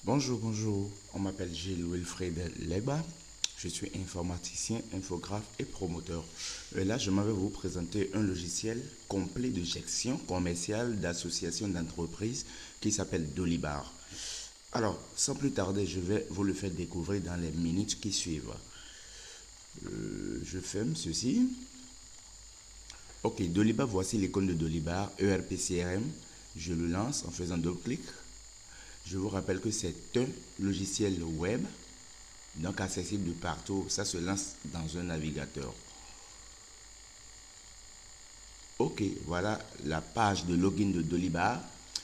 Bonjour, bonjour. On m'appelle Gilles Wilfred Legba. Je suis informaticien, infographe et promoteur. Là, je m'en vais vous présenter un logiciel complet de gestion commerciale d'associations d'entreprises qui s'appelle Dolibar. Alors, sans plus tarder, je vais vous le faire découvrir dans les minutes qui suivent. Je ferme ceci. Ok, Dolibar, voici l'icône de Dolibar, ERP CRM. Je le lance en faisant double clic. Je vous rappelle que c'est un logiciel web, donc accessible de partout. Ça se lance dans un navigateur. Ok, voilà la page de login de Dolibar.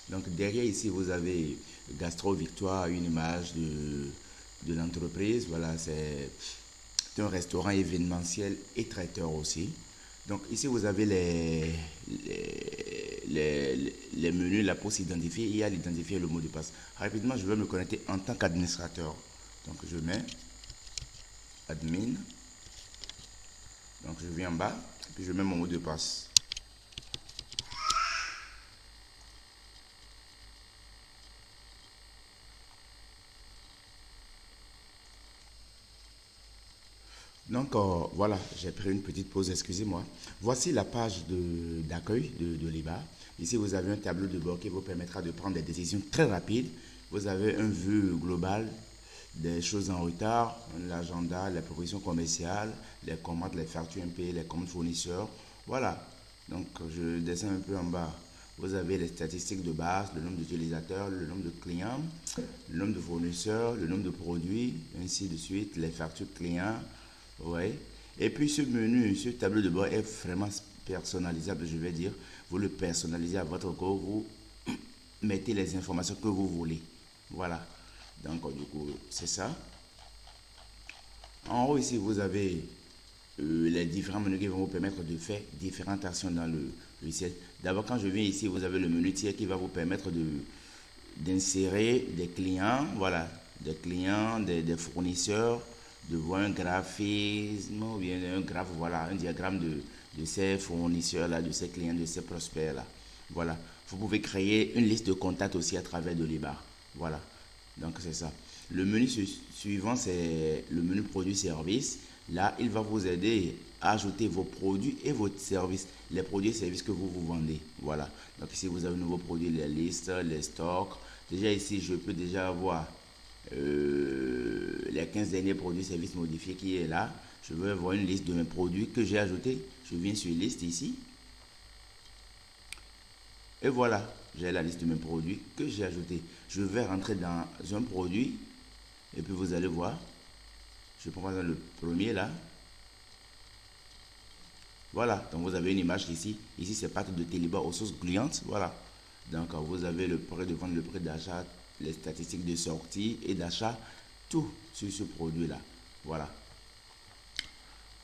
Donc derrière ici, vous avez Gastro Victoire, une image de l'entreprise. Voilà, c'est un restaurant événementiel et traiteur aussi. Donc ici, vous avez les menus là pour s'identifier. Il y a l'identifier le mot de passe. Rapidement, je vais me connecter en tant qu'administrateur. Donc je mets admin. Donc je viens en bas, et puis je mets mon mot de passe. Donc voilà, j'ai pris une petite pause, excusez-moi. Voici la page d'accueil de l'IBA. Ici, vous avez un tableau de bord qui vous permettra de prendre des décisions très rapides. Vous avez un vue global des choses en retard, l'agenda, les propositions commerciales, les commandes, les factures impayées, les commandes fournisseurs. Voilà, donc je descends un peu en bas. Vous avez les statistiques de base, le nombre d'utilisateurs, le nombre de clients, le nombre de fournisseurs, le nombre de produits, ainsi de suite, les factures clients. Ouais. Et puis ce menu, ce tableau de bord est vraiment personnalisable, je vais dire. Vous le personnalisez à votre goût, vous mettez les informations que vous voulez. Voilà. Donc du coup, c'est ça. En haut ici, vous avez les différents menus qui vont vous permettre de faire différentes actions dans le logiciel. D'abord, quand je viens ici, vous avez le menu tiers qui va vous permettre d'insérer des clients, voilà, des clients, des fournisseurs, de voir un graphisme ou bien un graphe, voilà, un diagramme de ces fournisseurs-là, de ces clients, de ces prospects-là. Voilà. Vous pouvez créer une liste de contacts aussi à travers de l'IBAR. Voilà. Donc c'est ça. Le menu suivant, c'est le menu produits-services. Là, il va vous aider à ajouter vos produits et vos services. Les produits et services que vous vendez. Voilà. Donc ici, vous avez de nouveaux produits, les listes, les stocks. Déjà ici, je peux déjà avoir les 15 derniers produits services modifiés qui est là. Je veux avoir une liste de mes produits que j'ai ajoutés. Je viens sur liste ici. Et voilà, j'ai la liste de mes produits que j'ai ajoutés. Je vais rentrer dans un produit. Et puis vous allez voir. Je prends par exemple le premier là. Voilà, donc vous avez une image ici. Ici, c'est partie de Télébar aux sources clientes. Voilà. Donc vous avez le prix de vente, le prix d'achat, les statistiques de sortie et d'achat, tout sur ce produit-là. Voilà.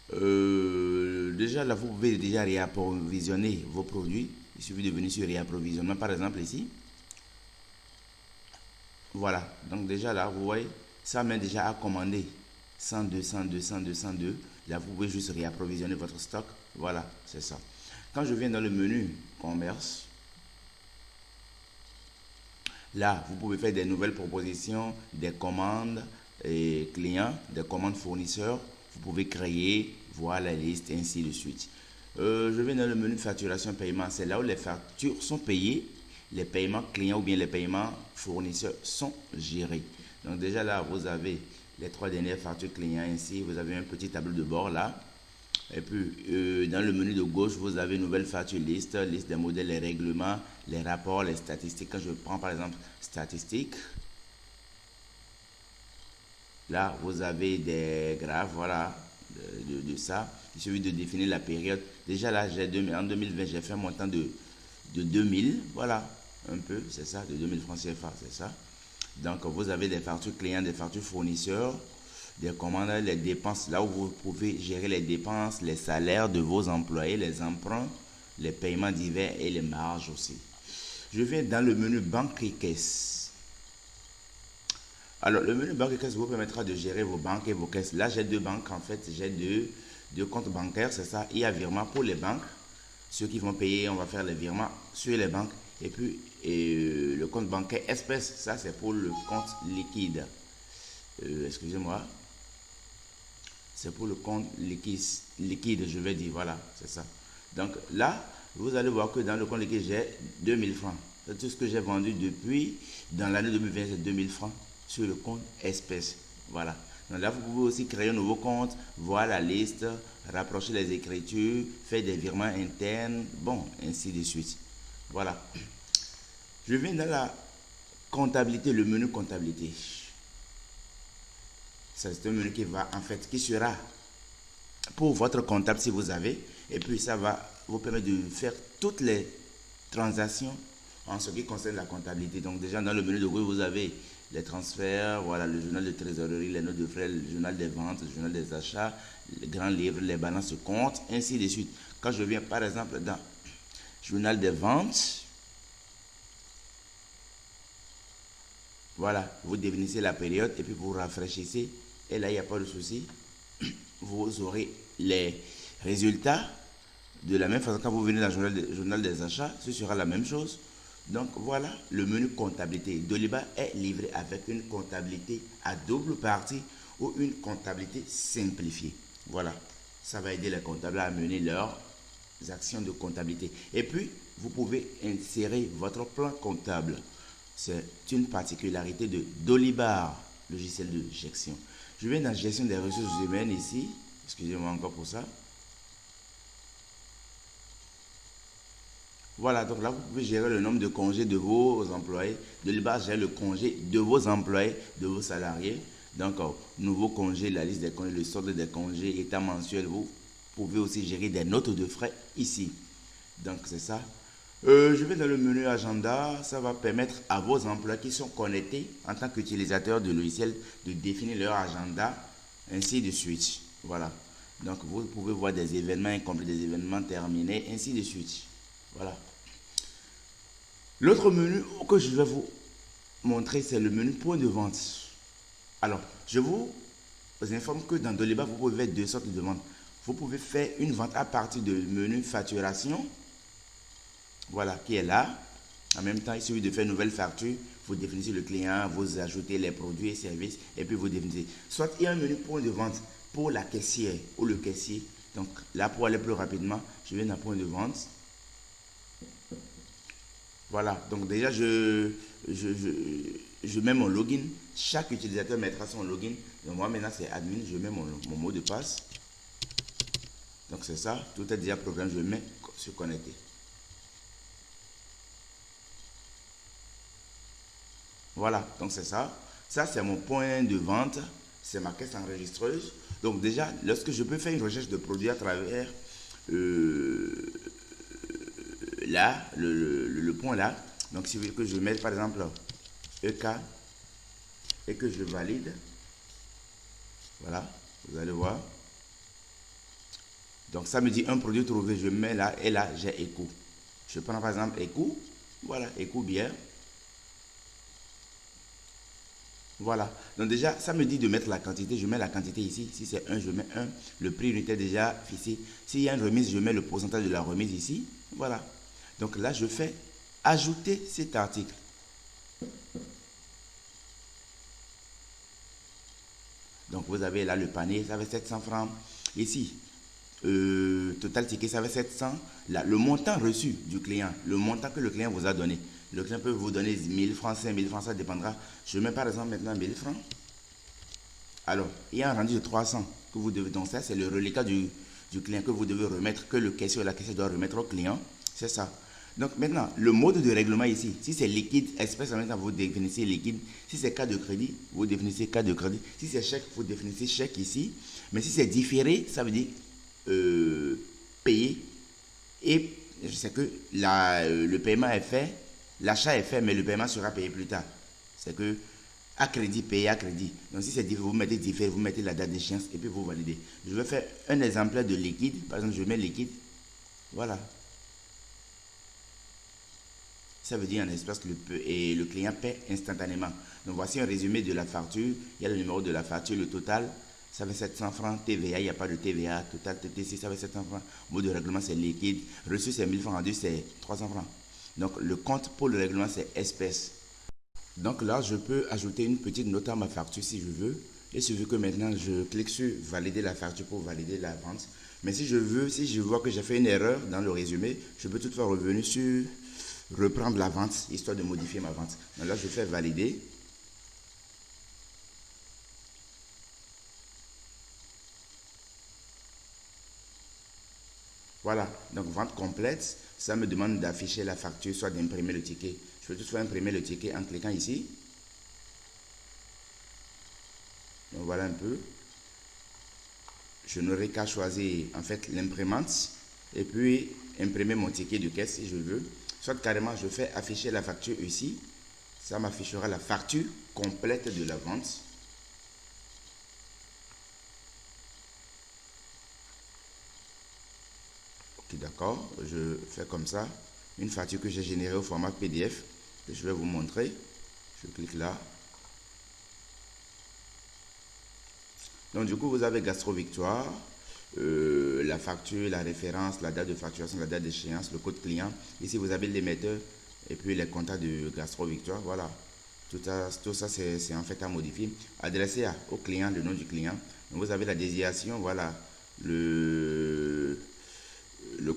Déjà là, vous pouvez déjà réapprovisionner vos produits. Il suffit de venir sur réapprovisionnement, par exemple ici. Voilà. Donc déjà là, vous voyez, ça met déjà à commander 102, 102, 102, 102. Là, vous pouvez juste réapprovisionner votre stock. Voilà, c'est ça. Quand je viens dans le menu commerce, là, vous pouvez faire des nouvelles propositions, des commandes et clients, des commandes fournisseurs. Vous pouvez créer, voir la liste, ainsi de suite. Je vais dans le menu facturation paiement. C'est là où les factures sont payées, les paiements clients ou bien les paiements fournisseurs sont gérés. Donc déjà là, vous avez les 3 dernières factures clients ainsi. Vous avez un petit tableau de bord là. Et puis, dans le menu de gauche, vous avez nouvelle facture liste, liste des modèles, les règlements, les rapports, les statistiques. Quand je prends par exemple statistiques, là, vous avez des graphes, voilà, de ça. Il suffit de définir la période. Déjà là, en 2020, j'ai fait un montant de 2000, voilà, un peu, c'est ça, de 2000 francs CFA, c'est ça. Donc, vous avez des factures clients, des factures fournisseurs, des commandes, les dépenses, là où vous pouvez gérer les dépenses, les salaires de vos employés, les emprunts, les paiements divers et les marges aussi. Je viens dans le menu banque et caisse. Alors, le menu banque et caisse vous permettra de gérer vos banques et vos caisses. Là, j'ai deux banques en fait, j'ai deux comptes bancaires, c'est ça. Il y a virement pour les banques. Ceux qui vont payer, on va faire les virements sur les banques. Et puis, le compte bancaire espèce, ça c'est pour le compte liquide. Excusez-moi. C'est pour le compte liquide, je vais dire, voilà, c'est ça. Donc là, vous allez voir que dans le compte liquide, j'ai 2000 francs. C'est tout ce que j'ai vendu depuis, dans l'année 2020, c'est 2000 francs sur le compte espèce. Voilà. Donc là, vous pouvez aussi créer un nouveau compte, voir la liste, rapprocher les écritures, faire des virements internes, bon, ainsi de suite. Voilà. Je viens dans la comptabilité, le menu comptabilité. C'est un menu qui va, en fait, qui sera pour votre comptable si vous avez, et puis ça va vous permettre de faire toutes les transactions en ce qui concerne la comptabilité. Donc déjà dans le menu de gauche, vous avez les transferts, voilà, le journal de trésorerie, les notes de frais, le journal des ventes, le journal des achats, les grands livres, les balances de compte, ainsi de suite. Quand je viens par exemple dans journal des ventes, voilà, vous définissez la période et puis vous rafraîchissez. Et là, il n'y a pas de souci. Vous aurez les résultats de la même façon quand vous venez dans le journal des achats. Ce sera la même chose. Donc voilà le menu comptabilité. Doliba est livré avec une comptabilité à double partie ou une comptabilité simplifiée. Voilà, ça va aider les comptables à mener leurs actions de comptabilité. Et puis, vous pouvez insérer votre plan comptable. C'est une particularité de Dolibar, logiciel de gestion. Je viens dans la gestion des ressources humaines ici. Excusez-moi encore pour ça. Voilà, donc là, vous pouvez gérer le nombre de congés de vos employés. Dolibar gère le congé de vos employés, de vos salariés. Donc, nouveau congé, la liste des congés, le solde des congés, état mensuel. Vous pouvez aussi gérer des notes de frais ici. Donc, c'est ça. Je vais dans le menu agenda, ça va permettre à vos employés qui sont connectés en tant qu'utilisateurs de logiciel de définir leur agenda, ainsi de suite. Voilà. Donc vous pouvez voir des événements incomplets, des événements terminés, ainsi de suite. Voilà. L'autre menu que je vais vous montrer, c'est le menu point de vente. Alors, je vous informe que dans Doliba, vous pouvez faire deux sortes de ventes. Vous pouvez faire une vente à partir du menu facturation. Voilà, qui est là. En même temps, il suffit de faire une nouvelle facture. Vous définissez le client, vous ajoutez les produits et services, et puis vous définissez. Soit il y a un menu point de vente pour la caissière ou le caissier. Donc là, pour aller plus rapidement, je viens dans point de vente. Voilà, donc déjà, je mets mon login. Chaque utilisateur mettra son login. Donc moi, maintenant, c'est admin. Je mets mon mot de passe. Donc c'est ça. Tout est déjà programmé. Je mets se connecter. Voilà, donc c'est ça. Ça, c'est mon point de vente. C'est ma caisse enregistreuse. Donc déjà, lorsque je peux faire une recherche de produits à travers là, le point là. Donc si vous voulez que je mette par exemple EK et que je valide. Voilà, vous allez voir. Donc ça me dit un produit trouvé. Je mets là et là, j'ai éco. Je prends par exemple éco. Voilà, éco bière. Voilà. Donc déjà, ça me dit de mettre la quantité. Je mets la quantité ici. Si c'est 1, je mets 1. Le prix unité déjà fixé. S'il y a une remise, je mets le pourcentage de la remise ici. Voilà. Donc là, je fais ajouter cet article. Donc vous avez là le panier, ça fait 700 francs. Ici, total ticket, ça fait 700. Là, le montant reçu du client, le montant que le client vous a donné. Le client peut vous donner 1000 francs, 5000 francs, ça dépendra. Je mets par exemple maintenant 1000 francs. Alors, il y a un rendu de 300 que vous devez. Donc ça, c'est le reliquat du client que vous devez remettre, que le caissier ou la caissière doit remettre au client. C'est ça. Donc maintenant, le mode de règlement ici, si c'est liquide, espèce, en même temps, vous définissez liquide. Si c'est cas de crédit, vous définissez cas de crédit. Si c'est chèque, vous définissez chèque ici. Mais si c'est différé, ça veut dire payer. Et je sais que le paiement est fait, l'achat est fait, mais le paiement sera payé plus tard. C'est que à crédit, payé à crédit. Donc si c'est différé, vous mettez différé, vous mettez la date d'échéance et puis vous validez. Je vais faire un exemplaire de liquide. Par exemple, je mets liquide. Voilà. Ça veut dire en espace que le client paie instantanément. Donc voici un résumé de la facture. Il y a le numéro de la facture, le total. Ça fait 700 francs. TVA, il n'y a pas de TVA. Total TTC, ça fait 700 francs. Mot de règlement, c'est liquide. Reçu, c'est 1000 francs. Rendu, c'est 300 francs. Donc, le compte pour le règlement, c'est espèces. Donc là, je peux ajouter une petite note à ma facture si je veux. Et si je veux que maintenant, je clique sur valider la facture pour valider la vente. Mais si je vois que j'ai fait une erreur dans le résumé, je peux toutefois revenir sur reprendre la vente, histoire de modifier ma vente. Donc là, je fais valider. Voilà, donc vente complète, ça me demande d'afficher la facture, soit d'imprimer le ticket. Je peux toutefois imprimer le ticket en cliquant ici. Donc voilà un peu. Je n'aurai qu'à choisir en fait l'imprimante et puis imprimer mon ticket de caisse si je veux. Soit carrément je fais afficher la facture ici. Ça m'affichera la facture complète de la vente. Ok, d'accord, je fais comme ça. Une facture que j'ai générée au format PDF. Je vais vous montrer. Je clique là. Donc du coup, vous avez Gastro Victoire, la facture, la référence, la date de facturation, la date d'échéance, le code client. Ici, vous avez l'émetteur et puis les contacts de Gastro Victoire. Voilà. Tout ça c'est en fait à modifier. Adressé au client, le nom du client. Donc, vous avez la désignation, voilà. Le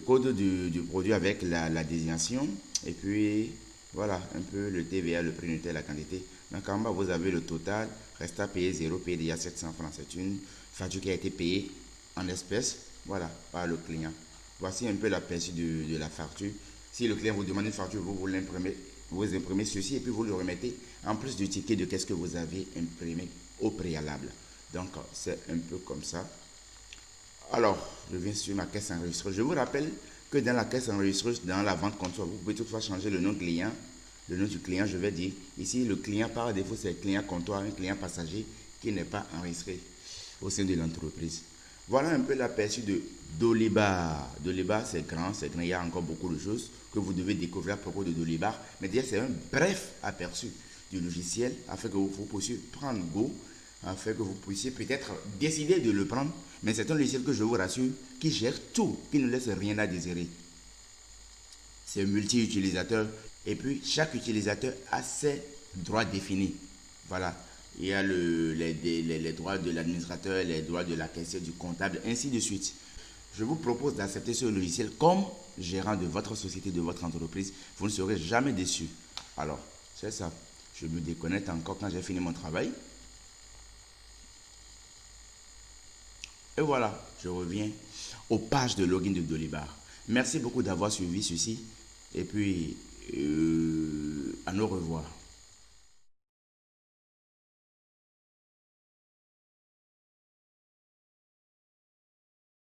code du produit avec la désignation. Et puis, voilà, un peu le TVA, le prix unitaire, la quantité. Donc en bas, vous avez le total. Reste à payer 0, payé déjà 700 francs. C'est une facture qui a été payée en espèces, voilà, par le client. Voici un peu l'aperçu de la facture. Si le client vous demande une facture, vous l'imprimez, vous imprimez ceci et puis vous le remettez en plus du ticket de qu'est-ce que vous avez imprimé au préalable. Donc c'est un peu comme ça. Alors, je viens sur ma caisse enregistreuse. Je vous rappelle que dans la caisse enregistreuse, dans la vente comptoir, vous pouvez toutefois changer le nom client. Le nom du client, je vais dire. Ici, le client par défaut, c'est le client comptoir, un client passager qui n'est pas enregistré au sein de l'entreprise. Voilà un peu l'aperçu de Dolibar. Dolibar, c'est grand, il y a encore beaucoup de choses que vous devez découvrir à propos de Dolibar. Mais déjà, c'est un bref aperçu du logiciel afin que vous puissiez prendre go, afin que vous puissiez peut-être décider de le prendre. Mais c'est un logiciel que je vous rassure, qui gère tout, qui ne laisse rien à désirer. C'est multi-utilisateur et puis chaque utilisateur a ses droits définis. Voilà. Il y a les droits de l'administrateur, les droits de la caissière, du comptable, ainsi de suite. Je vous propose d'accepter ce logiciel comme gérant de votre société, de votre entreprise. Vous ne serez jamais déçu. Alors, c'est ça. Je me déconnecte encore quand j'ai fini mon travail. Et voilà, je reviens aux pages de login de Dolibar. Merci beaucoup d'avoir suivi ceci. Et puis, à nous revoir.